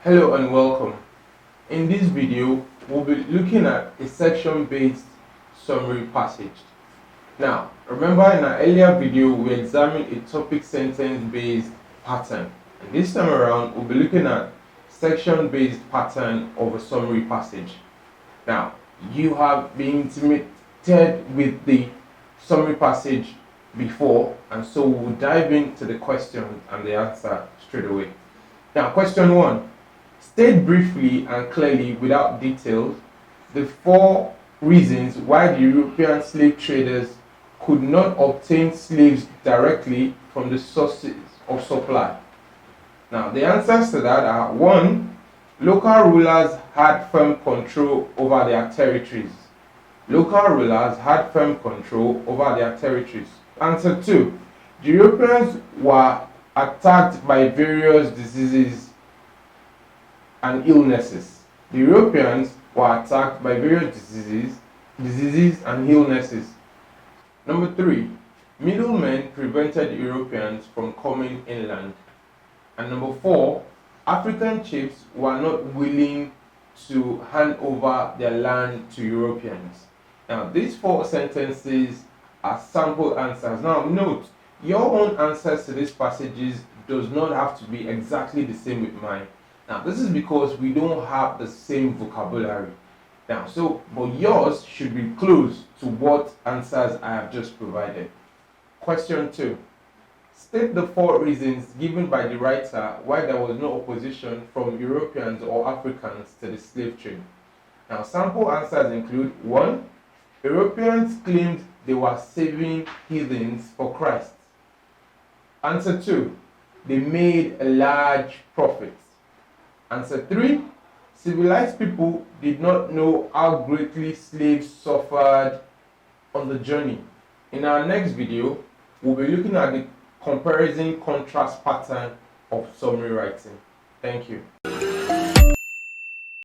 Hello and welcome. In this video, we'll be looking at a section-based summary passage. Now, remember in our earlier video, we examined a topic sentence-based pattern. And this time around, we'll be looking at section-based pattern of a summary passage. Now, you have been intimidated with the summary passage before, and so we'll dive into the question and the answer straight away. Now, question 1. State briefly and clearly, without details, the 4 reasons why the European slave traders could not obtain slaves directly from the sources of supply. Now, the answers to that are: 1. Local rulers had firm control over their territories. Local rulers had firm control over their territories. Answer 2. The Europeans were attacked by various diseases and illnesses. The Europeans were attacked by various diseases and illnesses. Number 3. Middlemen prevented Europeans from coming inland. And number 4. African chiefs were not willing to hand over their land to Europeans. Now, these 4 sentences are sample answers. Now, note, your own answers to these passages does not have to be exactly the same with mine. Now, this is because we don't have the same vocabulary. Now, but yours should be close to what answers I have just provided. Question 2. State the 4 reasons given by the writer why there was no opposition from Europeans or Africans to the slave trade. Now, sample answers include: 1. Europeans claimed they were saving heathens for Christ. Answer 2. They made a large profit. Answer 3. Civilized people did not know how greatly slaves suffered on the journey. In our next video, we'll be looking at the comparison contrast pattern of summary writing. Thank you.